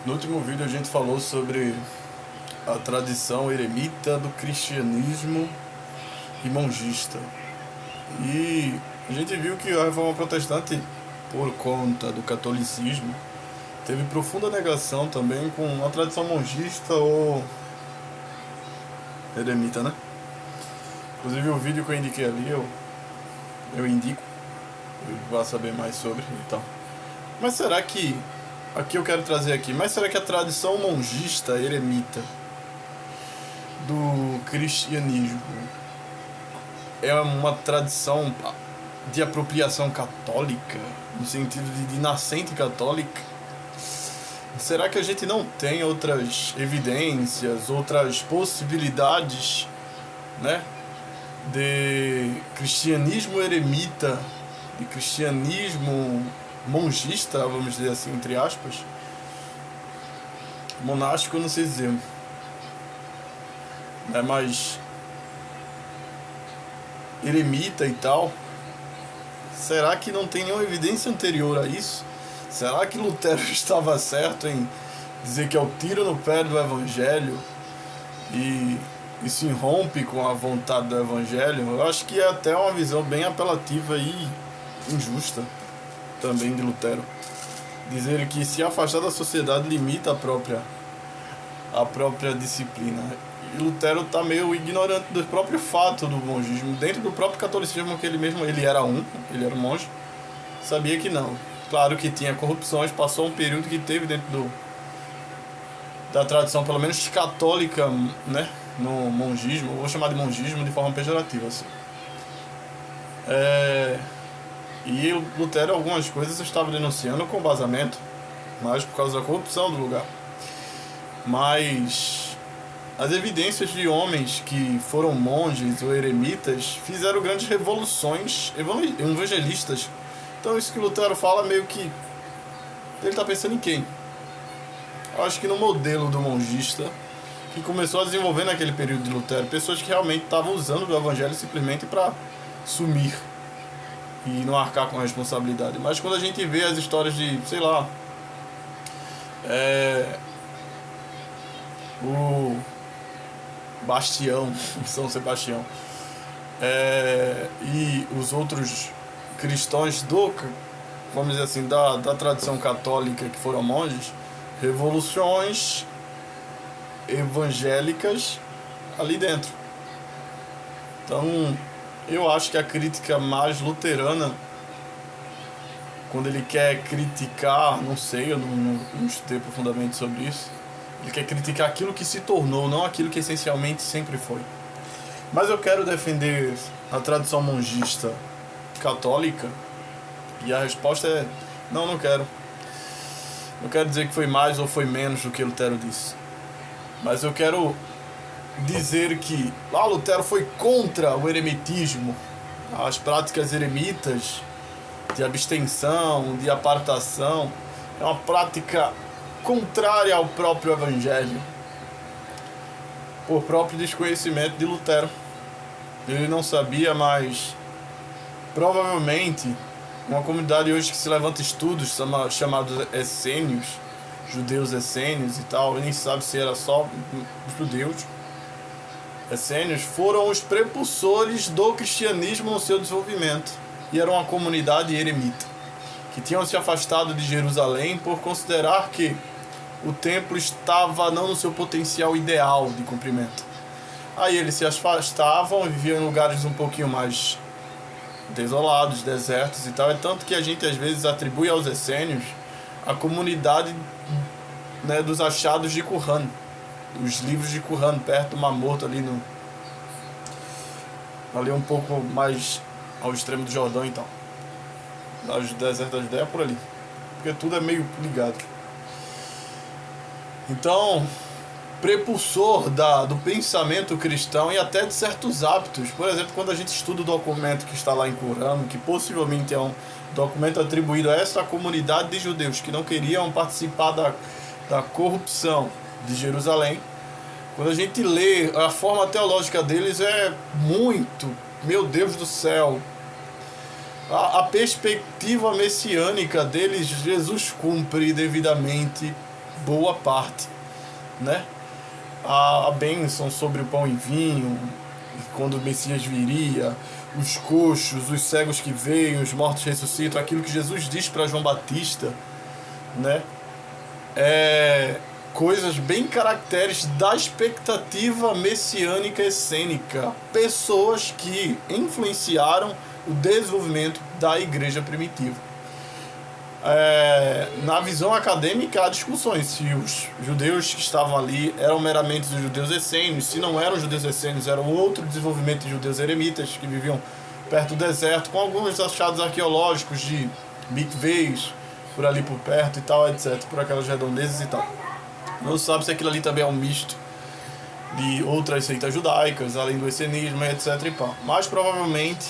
No último vídeo a gente falou sobre a tradição eremita do cristianismo e monjista. E a gente viu que a reforma protestante, por conta do catolicismo, teve profunda negação também com a tradição monjista ou eremita, né? Inclusive o vídeo que eu indiquei ali, eu indico, eu vou saber mais sobre e tal. Mas será que, aqui eu quero trazer aqui, mas será que a tradição monjista eremita do cristianismo é uma tradição de apropriação católica, no sentido de nascente católica? Será que a gente não tem outras evidências, outras possibilidades, né, de cristianismo eremita, de cristianismo monjista, vamos dizer assim, entre aspas? Monástico eu não sei dizer, né, mas eremita e tal. Será que não tem nenhuma evidência anterior a isso? Será que Lutero estava certo em dizer que é o tiro no pé do Evangelho e se rompe com a vontade do Evangelho? Eu acho que é até uma visão bem apelativa e injusta também de Lutero. Dizer que se afastar da sociedade limita a própria disciplina. E Lutero está meio ignorante do próprio fato do mongismo, dentro do próprio catolicismo, que ele era um monge, sabia que não. Claro que tinha corrupções, passou um período que teve dentro da tradição, pelo menos católica, né, no mongismo, vou chamar de mongismo de forma pejorativa, assim. E o Lutero, algumas coisas, estava denunciando com vazamento, mas por causa da corrupção do lugar. Mas as evidências de homens que foram monges ou eremitas fizeram grandes revoluções evangelistas. Então isso que Lutero fala, meio que ele está pensando em quem? Eu acho que no modelo do monjista que começou a desenvolver naquele período de Lutero, pessoas que realmente estavam usando do evangelho simplesmente para sumir e não arcar com a responsabilidade. Mas quando a gente vê as histórias de, sei lá, o Bastião, São Sebastião, e os outros cristãos vamos dizer assim, da tradição católica que foram monges, revoluções evangélicas ali dentro. Então, eu acho que a crítica mais luterana, quando ele quer criticar, não sei, eu não estudei profundamente sobre isso, ele quer criticar aquilo que se tornou, não aquilo que essencialmente sempre foi. Mas eu quero defender a tradição monjista católica, e a resposta é não quero. Não quero dizer que foi mais ou foi menos do que Lutero disse, mas eu quero dizer que lá Lutero foi contra o eremitismo, as práticas eremitas de abstenção, de apartação. É uma prática contrária ao próprio Evangelho, por próprio desconhecimento de Lutero. Ele não sabia, mas provavelmente uma comunidade hoje que se levanta estudos chamados essênios, judeus essênios e tal, e nem sabe se era só judeus essênios, foram os prepulsores do cristianismo no seu desenvolvimento, e era uma comunidade eremita que tinham se afastado de Jerusalém por considerar que o templo estava não no seu potencial ideal de cumprimento. Aí eles se afastavam e viviam em lugares um pouquinho mais desolados, desertos e tal. É tanto que a gente às vezes atribui aos essênios a comunidade, né, dos achados de Qumran, os livros de Qumran, perto do Mar Morto, ali um pouco mais ao extremo do Jordão e tal. No deserto da Judéia, por ali. Porque tudo é meio ligado. Então, prepulsor do pensamento cristão e até de certos hábitos. Por exemplo, quando a gente estuda o documento que está lá em Qumran, que possivelmente é um documento atribuído a essa comunidade de judeus que não queriam participar da corrupção de Jerusalém, quando a gente lê, a forma teológica deles é muito, meu Deus do céu, a perspectiva messiânica deles, Jesus cumpre devidamente boa parte, né? A bênção sobre o pão e vinho, quando o Messias viria, os coxos, os cegos que veem, os mortos ressuscitam, aquilo que Jesus diz para João Batista, né? Coisas bem caracteres da expectativa messiânica essênica, pessoas que influenciaram o desenvolvimento da igreja primitiva. Na visão acadêmica há discussões se os judeus que estavam ali eram meramente os judeus essênios, se não eram judeus essênios, era outro desenvolvimento de judeus eremitas que viviam perto do deserto, com alguns achados arqueológicos de mikvês por ali por perto e tal, etc, por aquelas redondezas e tal. Não se sabe se aquilo ali também é um misto de outras seitas judaicas, além do essenismo, etc e pá. Mas provavelmente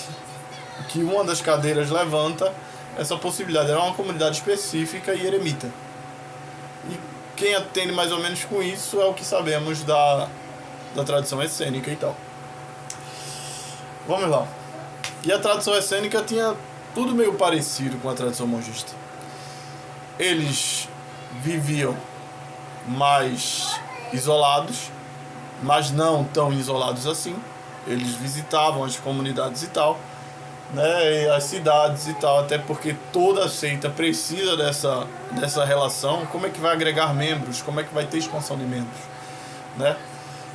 que uma das cadeiras levanta essa possibilidade, era uma comunidade específica e eremita. E quem atende mais ou menos com isso é o que sabemos da tradição essênica e tal. Vamos lá. E a tradição essênica tinha tudo meio parecido com a tradição mongista. Eles viviam mais isolados, mas não tão isolados assim. Eles visitavam as comunidades e tal, né, e as cidades e tal, até porque toda seita precisa dessa relação. Como é que vai agregar membros? Como é que vai ter expansão de membros, né?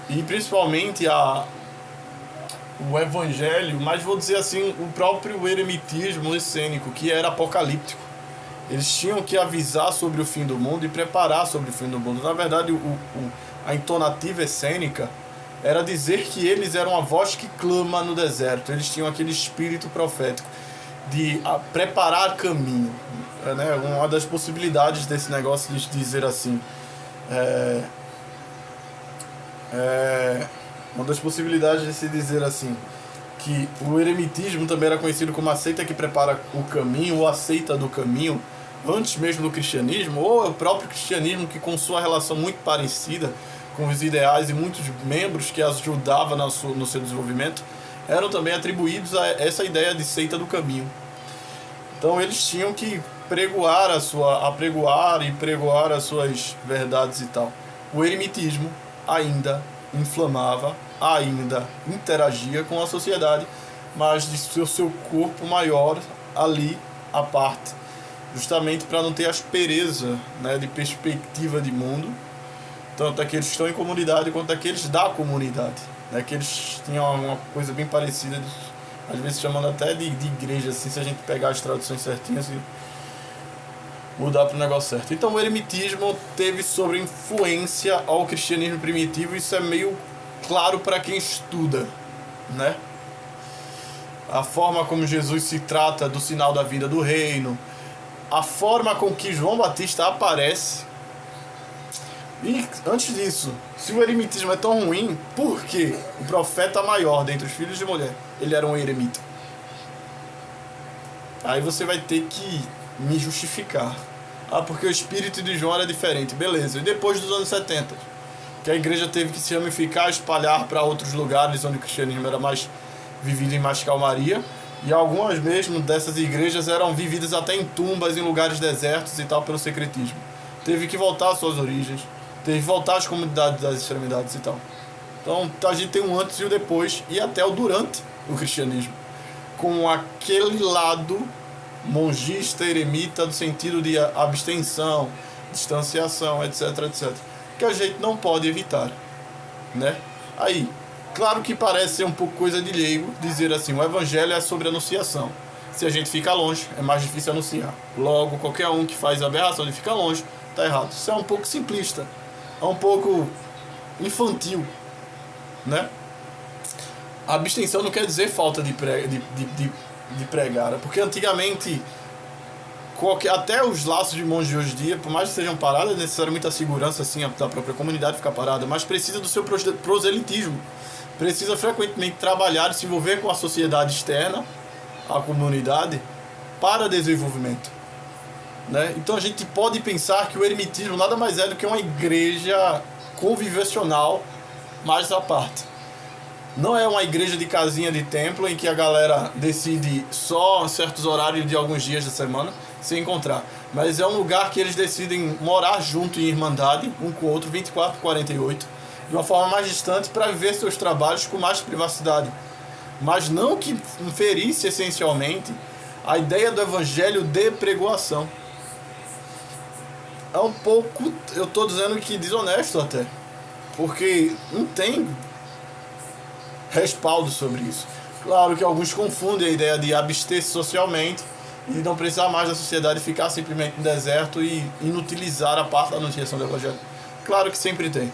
E principalmente o evangelho, mas vou dizer assim, o próprio eremitismo essênico, que era apocalíptico. Eles tinham que avisar sobre o fim do mundo e preparar sobre o fim do mundo. Na verdade, a entonativa essênica era dizer que eles eram a voz que clama no deserto. Eles tinham aquele espírito profético de preparar caminho, né? Uma das possibilidades desse negócio de dizer assim, uma das possibilidades de se dizer assim, que o eremitismo também era conhecido como a seita que prepara o caminho, ou a seita do caminho, antes mesmo do cristianismo, ou o próprio cristianismo, que com sua relação muito parecida com os ideais e muitos membros que ajudavam no seu desenvolvimento, eram também atribuídos a essa ideia de seita do caminho. Então eles tinham que pregoar as suas verdades e tal. O eremitismo ainda inflamava, ainda interagia com a sociedade, mas de seu corpo maior ali à parte, justamente para não ter aspereza, né, de perspectiva de mundo, tanto aqueles que estão em comunidade quanto aqueles da comunidade, né, que eles tinham uma coisa bem parecida, às vezes chamando até de igreja, assim, se a gente pegar as traduções certinhas e mudar para o negócio certo. Então o eremitismo teve sobre influência ao cristianismo primitivo, isso é meio claro para quem estuda, né? A forma como Jesus se trata do sinal da vinda do reino, a forma com que João Batista aparece. E antes disso, se o eremitismo é tão ruim, por que o profeta maior dentre os filhos de mulher, ele era um eremita? Aí você vai ter que me justificar. Porque o espírito de João era diferente. Beleza. E depois dos anos 70, que a igreja teve que se ramificar, espalhar para outros lugares onde o cristianismo era mais vivido em mais calmaria, e algumas mesmo dessas igrejas eram vividas até em tumbas, em lugares desertos e tal, pelo secretismo. Teve que voltar às suas origens, teve que voltar às comunidades das extremidades e tal. Então a gente tem um antes e o depois, e até o durante o cristianismo, com aquele lado mongista, eremita, do sentido de abstenção, distanciação, etc, etc, que a gente não pode evitar, né? Aí, claro que parece ser um pouco coisa de leigo dizer assim, o evangelho é sobre anunciação. Se a gente fica longe, é mais difícil anunciar. Logo, qualquer um que faz a aberração de ficar longe, tá errado. Isso é um pouco simplista, é um pouco infantil, né? A abstenção não quer dizer falta de pregar, porque antigamente até os laços de monge de hoje em dia, por mais que sejam paradas, é necessário muita segurança assim, da própria comunidade ficar parada, mas precisa do seu proselitismo, precisa frequentemente trabalhar e se envolver com a sociedade externa, a comunidade, para desenvolvimento, né? Então a gente pode pensar que o eremitismo nada mais é do que uma igreja convivencial mais à parte. Não é uma igreja de casinha de templo em que a galera decide só certos horários de alguns dias da semana. se encontrar. Mas é um lugar que eles decidem morar junto em irmandade, um com o outro, 24/48, de uma forma mais distante, para viver seus trabalhos com mais privacidade. Mas não que inferisse essencialmente a ideia do evangelho de pregoação. É um pouco, eu estou dizendo que desonesto até, porque não tem respaldo sobre isso. Claro que alguns confundem a ideia de abster-se socialmente e não precisar mais da sociedade, ficar simplesmente no deserto e inutilizar a parte da anunciação do evangelho. Claro que sempre tem.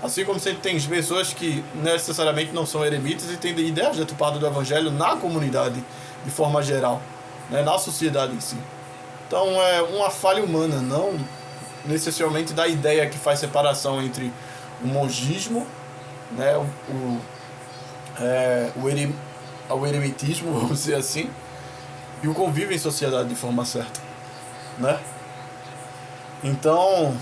Assim como sempre tem pessoas que necessariamente não são eremitas e têm ideias deturpadas do evangelho na comunidade, de forma geral, né, na sociedade em si. Então é uma falha humana, não necessariamente da ideia que faz separação entre o mongismo, né, o eremitismo, vamos dizer assim, e o convívio em sociedade de forma certa, né? Então,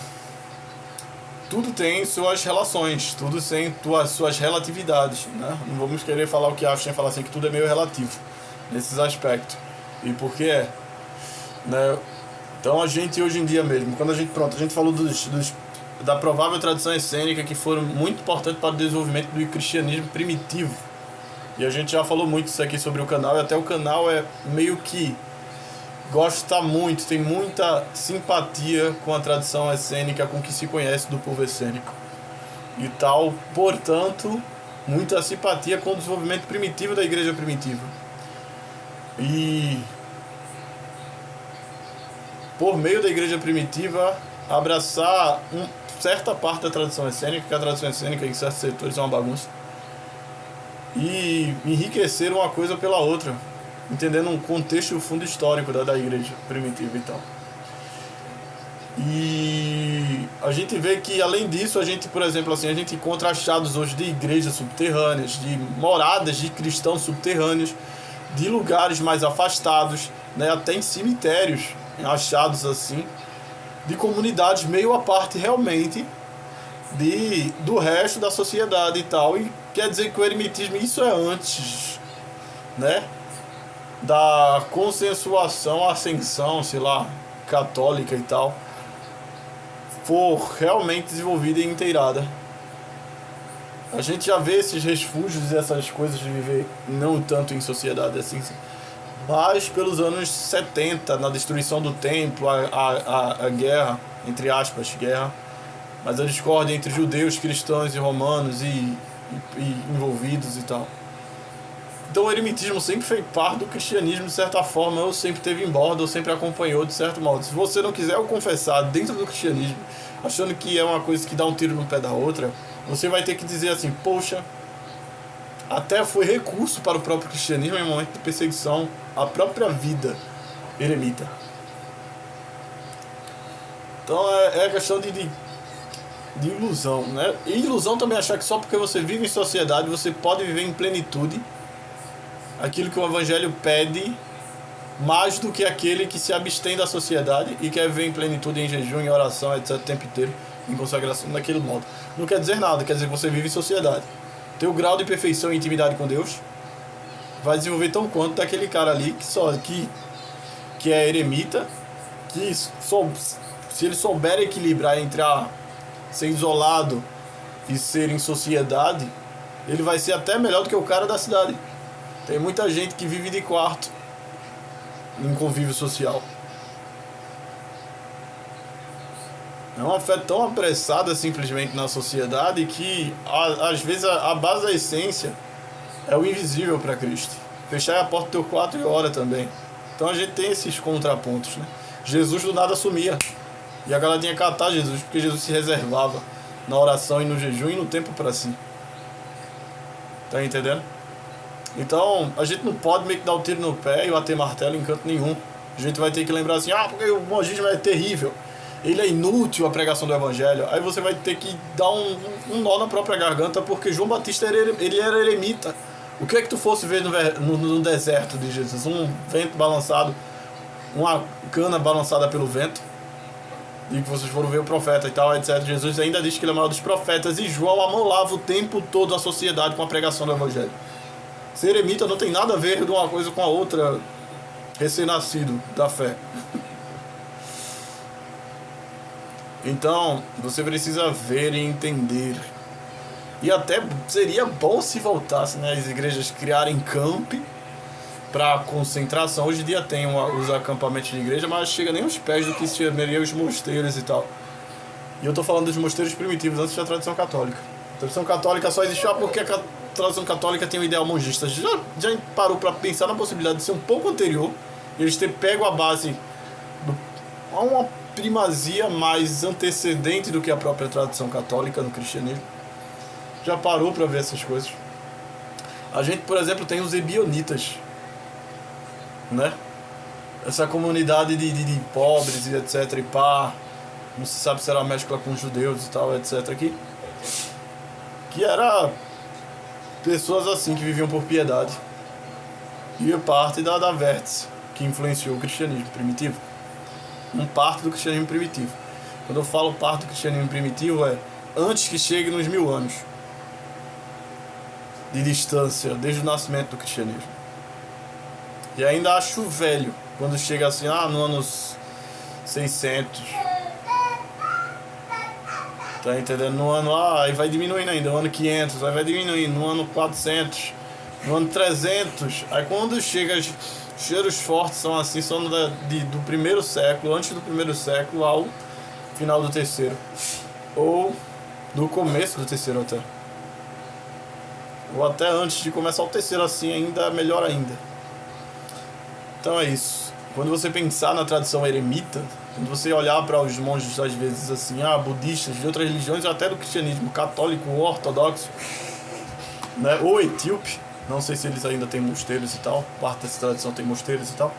tudo tem suas relações, tudo tem suas relatividades, né? Não vamos querer falar o que Einstein fala assim, que tudo é meio relativo nesses aspectos. E por que é? Né? Então a gente hoje em dia mesmo, quando a gente falou da provável tradição essênica que foram muito importantes para o desenvolvimento do cristianismo primitivo. E a gente já falou muito isso aqui sobre o canal, e até o canal é meio que gosta muito, tem muita simpatia com a tradição essênica, com o que se conhece do povo essênico. E tal, portanto, muita simpatia com o desenvolvimento primitivo da igreja primitiva. E por meio da igreja primitiva, abraçar certa parte da tradição essênica, que a tradição essênica em certos setores é uma bagunça, e enriquecer uma coisa pela outra, entendendo um contexto e o fundo histórico da igreja primitiva e tal. E a gente vê que, além disso, a gente, por exemplo, assim, a gente encontra achados hoje de igrejas subterrâneas, de moradas de cristãos subterrâneos, de lugares mais afastados, né, até em cemitérios, achados assim, de comunidades meio à parte realmente do resto da sociedade e tal. E quer dizer que o eremitismo, isso é antes, né, da consensuação, ascensão, sei lá, católica e tal, for realmente desenvolvida e inteirada. A gente já vê esses refúgios e essas coisas de viver não tanto em sociedade assim, mas pelos anos 70, na destruição do templo, a guerra, entre aspas, guerra, mas a discórdia entre judeus, cristãos e romanos e envolvidos e tal. Então o eremitismo sempre fez parte do cristianismo de certa forma, ou sempre teve em borda, ou sempre acompanhou de certo modo. Se você não quiser o confessar dentro do cristianismo, achando que é uma coisa que dá um tiro no pé da outra, você vai ter que dizer assim, poxa, até foi recurso para o próprio cristianismo em momento de perseguição, a própria vida eremita. Então é questão de ilusão, né? E ilusão também achar que só porque você vive em sociedade você pode viver em plenitude aquilo que o evangelho pede, mais do que aquele que se abstém da sociedade e quer viver em plenitude, em jejum, em oração, etc, o tempo inteiro, em consagração, daquele modo. Não quer dizer nada, quer dizer que você vive em sociedade. Teu grau de perfeição e intimidade com Deus vai desenvolver tão quanto daquele cara ali que é eremita, que se ele souber equilibrar entre ser isolado e ser em sociedade, ele vai ser até melhor do que o cara da cidade. Tem muita gente que vive de quarto em convívio social. É uma fé tão apressada simplesmente na sociedade que às vezes a base da essência é o invisível para Cristo. Fechar a porta do teu quarto e ora também. Então a gente tem esses contrapontos, né? Jesus do nada sumia e a galera tinha que catar Jesus, porque Jesus se reservava na oração e no jejum e no tempo para si. Tá entendendo? Então a gente não pode meio que dar o tiro no pé e bater martelo em canto nenhum. A gente vai ter que lembrar assim, porque o mongismo é terrível, ele é inútil a pregação do evangelho. Aí você vai ter que dar um nó na própria garganta, porque João Batista ele era eremita. O que é que tu fosse ver no deserto de Jesus? Um vento balançado, uma cana balançada pelo vento, e que vocês foram ver o profeta e tal, etc. Jesus ainda diz que ele é o maior dos profetas, e João amolava o tempo todo a sociedade com a pregação do evangelho. Ser eremita não tem nada a ver de uma coisa com a outra, recém-nascido da fé. Então, você precisa ver e entender. E até seria bom se voltasse, né, as igrejas criarem camp para concentração. Hoje em dia tem os acampamentos de igreja, mas chega nem aos pés do que se chamaria os mosteiros e tal. E eu tô falando dos mosteiros primitivos antes da tradição católica. A tradição católica só existiu porque a tradição católica tem um ideal mongista. Já parou para pensar na possibilidade de ser um pouco anterior, e eles ter pego a base a uma primazia mais antecedente do que a própria tradição católica no cristianismo. Já parou para ver essas coisas? A gente, por exemplo, tem os ebionitas, né? Essa comunidade de pobres e etc e pá, não se sabe se era uma mescla com judeus e tal, etc aqui, que era pessoas assim que viviam por piedade, e parte da vértice que influenciou o cristianismo primitivo, parte do cristianismo primitivo. Quando eu falo parte do cristianismo primitivo, é antes que chegue nos 1000 anos de distância desde o nascimento do cristianismo. E ainda acho velho quando chega assim, no anos 600, tá entendendo? No ano, aí vai diminuindo ainda, no ano 500, aí vai diminuindo, no ano 400, no ano 300, aí quando chega, cheiros fortes são assim, são do primeiro século, antes do primeiro século ao final do terceiro, ou do começo do terceiro até, ou até antes de começar o terceiro, assim, ainda melhor ainda. Então é isso. Quando você pensar na tradição eremita, quando você olhar para os monges, às vezes assim, budistas, de outras religiões, ou até do cristianismo católico ou ortodoxo, né, ou etíope, não sei se eles ainda têm mosteiros e tal, parte dessa tradição tem mosteiros e tal.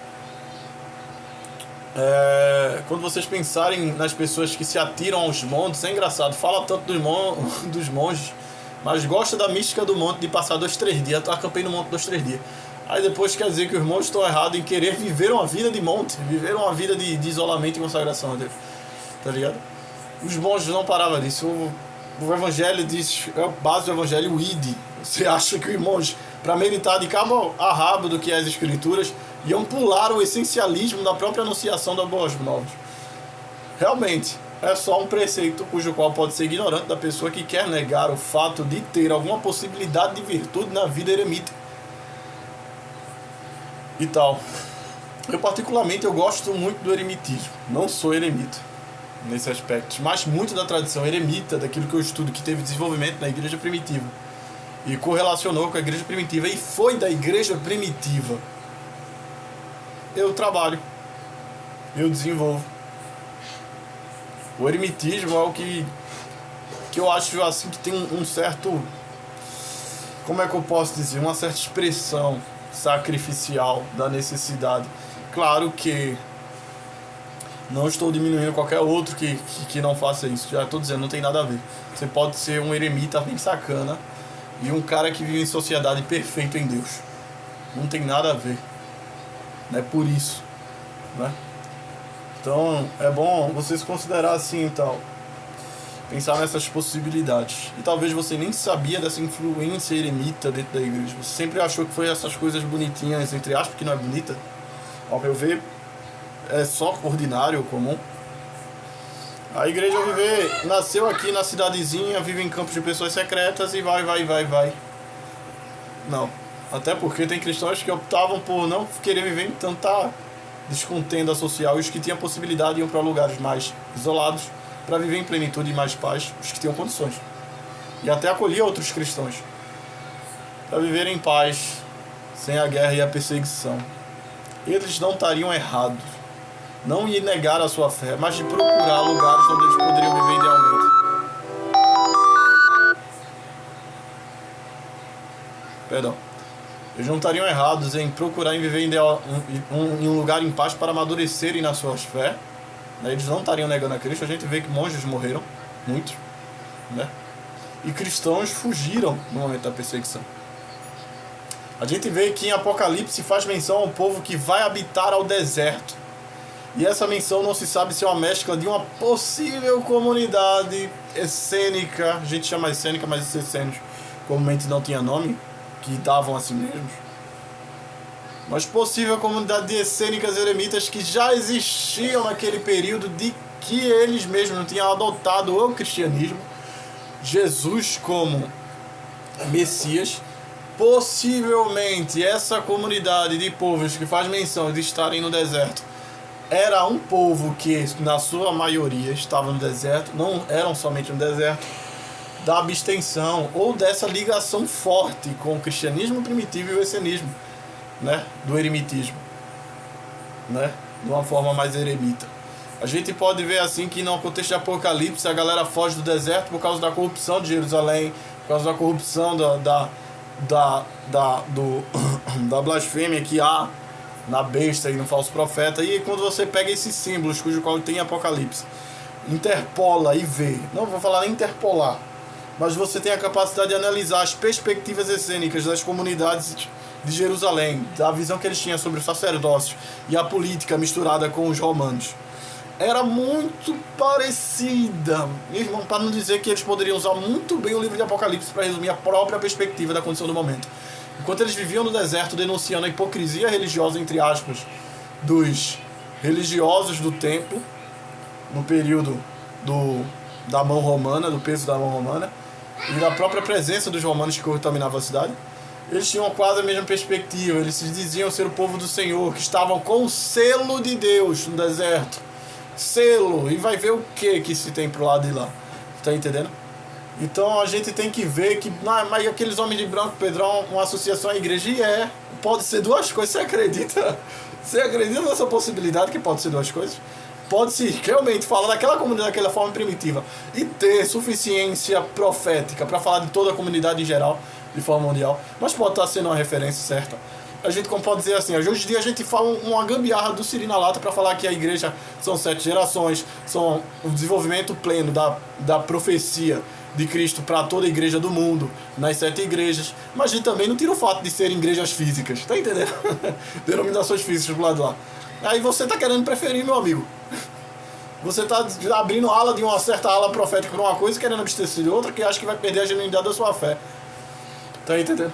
Quando vocês pensarem nas pessoas que se atiram aos montes, é engraçado, fala tanto dos monges, mas gosta da mística do monte, de passar 2-3 dias, eu acampei no monte 2-3 dias. Aí depois quer dizer que os monges estão errados em querer viver uma vida de monte, viver uma vida de isolamento e consagração a Deus, tá ligado? Os monges não paravam disso. O evangelho diz, é a base do evangelho, o ide. Você acha que os monges, para meditar de cabo a rabo do que é as escrituras, iam pular o essencialismo da própria anunciação das boas novas? Realmente, é só um preceito cujo qual pode ser ignorante da pessoa que quer negar o fato de ter alguma possibilidade de virtude na vida eremita e tal. Eu particularmente gosto muito do eremitismo. Não sou eremita nesse aspecto, mas muito da tradição eremita, daquilo que eu estudo, que teve desenvolvimento na igreja primitiva e correlacionou com a igreja primitiva, e foi da igreja primitiva. Eu trabalho, eu desenvolvo. O eremitismo é o que eu acho assim que tem um certo, como é que eu posso dizer, uma certa expressão sacrificial da necessidade. Claro que não estou diminuindo qualquer outro que não faça isso, já estou dizendo, não tem nada a ver. Você pode ser um eremita bem sacana e um cara que vive em sociedade perfeito em Deus, não tem nada a ver, não é por isso, né? Então é bom você se considerar assim e tal, pensar nessas possibilidades. E talvez você nem sabia dessa influência eremita dentro da igreja. Você sempre achou que foi essas coisas bonitinhas, entre aspas, que não é bonita. Ao meu ver, é só ordinário, comum. A igreja nasceu aqui na cidadezinha, vive em campos de pessoas secretas e vai. Não. Até porque tem cristãos que optavam por não querer viver em tanta descontenda social, e os que tinham possibilidade iam para lugares mais isolados para viver em plenitude e mais paz, os que tinham condições, e até acolhia outros cristãos para viver em paz, sem a guerra e a perseguição. Eles não estariam errados, não em negar a sua fé, mas de procurar lugares onde eles poderiam viver idealmente. Perdão. Eles não estariam errados em procurar em viver em um lugar em paz para amadurecerem na sua fé. Eles não estariam negando a Cristo. A gente vê que monges morreram, muitos, né? E cristãos fugiram no momento da perseguição. A gente vê que em Apocalipse faz menção ao povo que vai habitar ao deserto. E essa menção não se sabe se é uma mescla de uma possível comunidade essênica. A gente chama essênica, mas esses essênicos comumente não tinha nome, que davam a si mesmos. Mas possível comunidade de essênicas eremitas que já existiam naquele período de que eles mesmos não tinham adotado o cristianismo, Jesus como Messias. Possivelmente essa comunidade de povos que faz menção de estarem no deserto era um povo que na sua maioria estava no deserto, não eram somente no deserto, da abstenção ou dessa ligação forte com o cristianismo primitivo e o essênismo, né? Do eremitismo, né? De uma forma mais eremita. A gente pode ver assim que no contexto de Apocalipse a galera foge do deserto por causa da corrupção de Jerusalém, por causa da corrupção da blasfêmia que há na besta e no falso profeta. E quando você pega esses símbolos, cujo qual tem Apocalipse, interpola e vê, não vou falar nem interpolar, mas você tem a capacidade de analisar as perspectivas essênicas das comunidades de Jerusalém, da visão que eles tinham sobre os sacerdócios e a política misturada com os romanos. Era muito parecida, meu irmão, para não dizer que eles poderiam usar muito bem o livro de Apocalipse para resumir a própria perspectiva da condição do momento. Enquanto eles viviam no deserto denunciando a hipocrisia religiosa, entre aspas, dos religiosos do templo, no período da mão romana, do peso da mão romana, e da própria presença dos romanos que contaminavam a cidade, eles tinham quase a mesma perspectiva. Eles se diziam ser o povo do Senhor, que estavam com o selo de Deus no deserto. Selo, e vai ver o que se tem pro lado de lá, tá entendendo? Então a gente tem que ver que mas aqueles homens de branco, Pedrão, uma associação à igreja, e pode ser duas coisas. Você acredita nessa possibilidade que pode ser duas coisas? Pode-se realmente falar daquela comunidade daquela forma primitiva e ter suficiência profética para falar de toda a comunidade em geral, de forma mundial, mas pode estar sendo uma referência certa. A gente, como pode dizer assim, hoje em dia a gente fala uma gambiarra do Siri na lata para falar que a igreja são 7 gerações, são o desenvolvimento pleno da profecia de Cristo para toda a igreja do mundo, nas 7 igrejas, mas a gente também não tira o fato de serem igrejas físicas, tá entendendo? Denominações físicas do lado de lá. Aí você tá querendo preferir, meu amigo. Você tá abrindo ala de uma certa ala profética para uma coisa, querendo abster de outra, que acha que vai perder a genuinidade da sua fé. Tá entendendo?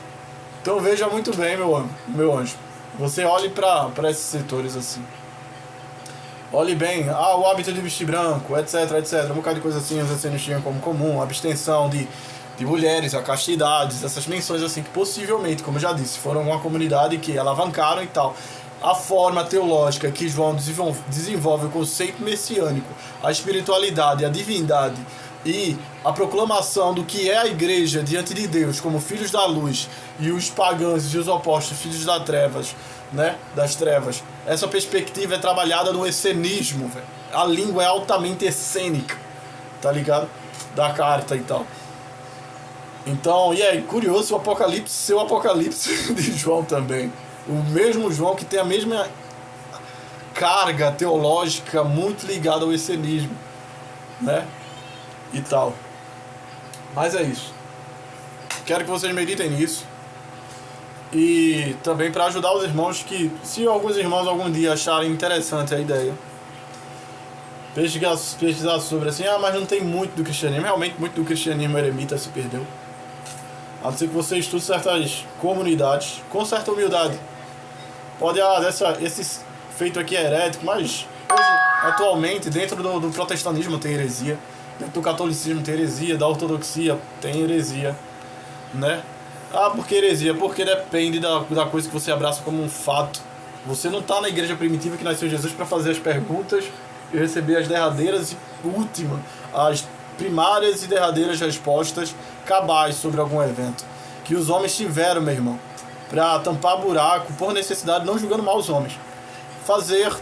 Então veja muito bem, meu anjo. Você olhe para esses setores assim. Olhe bem, o hábito de vestir branco, etc, etc. Um bocado de coisa assim, as essênios tinham como comum, a abstenção de mulheres, a castidades, essas menções assim, que possivelmente, como eu já disse, foram uma comunidade que alavancaram e tal. A forma teológica que João desenvolve o conceito messiânico, a espiritualidade, a divindade e a proclamação do que é a igreja diante de Deus como filhos da luz e os pagãos e os opostos filhos das trevas, né? Das trevas. Essa perspectiva é trabalhada no escenismo, velho. A língua é altamente essênica, tá ligado? Da carta e tal. Então, e é curioso o Apocalipse ser o Apocalipse de João também. O mesmo João que tem a mesma carga teológica muito ligada ao escenismo, né? E tal. Mas é isso. Quero que vocês meditem nisso. E também para ajudar os irmãos que, se alguns irmãos algum dia acharem interessante a ideia, pesquisar sobre assim, mas não tem muito do cristianismo. Realmente muito do cristianismo eremita se perdeu. A não ser que você estude certas comunidades com certa humildade. Pode esse feito aqui é herético, mas hoje, atualmente dentro do protestantismo tem heresia, dentro do catolicismo tem heresia, da ortodoxia tem heresia, né? Por que heresia? Porque depende da coisa que você abraça como um fato. Você não está na igreja primitiva que nasceu Jesus para fazer as perguntas e receber as derradeiras e últimas, as primárias e derradeiras respostas cabais sobre algum evento que os homens tiveram, meu irmão, para tampar buraco por necessidade, não julgando mal os homens,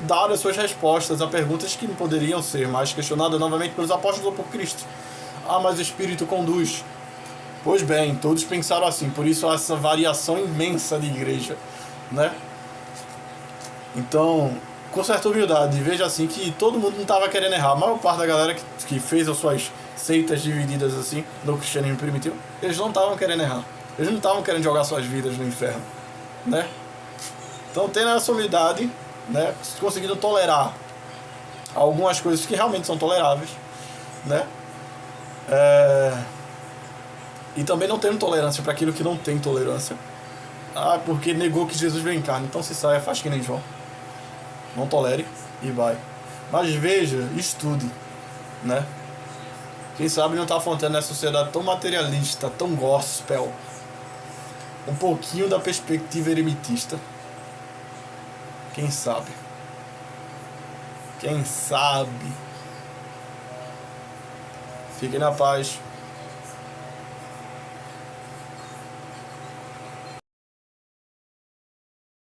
dar as suas respostas a perguntas que não poderiam ser mais questionadas novamente pelos apóstolos ou por Cristo. Mas o Espírito conduz. Pois bem, todos pensaram assim, por isso há essa variação imensa de igreja, né? Então, com certa humildade, veja assim que todo mundo não estava querendo errar. A maior parte da galera que fez as suas seitas divididas assim, no cristianismo primitivo, eles não estavam querendo errar. Eles não estavam querendo jogar suas vidas no inferno, né? Então, tendo essa humildade, né, conseguindo tolerar algumas coisas que realmente são toleráveis, né? E também não tendo tolerância para aquilo que não tem tolerância. Porque negou que Jesus veio em carne. Então se saia, faz que nem João. Não tolere e vai. Mas veja, estude, né? Quem sabe não está faltando nessa sociedade tão materialista, tão gospel, um pouquinho da perspectiva eremitista. Quem sabe? Quem sabe? Fiquem na paz.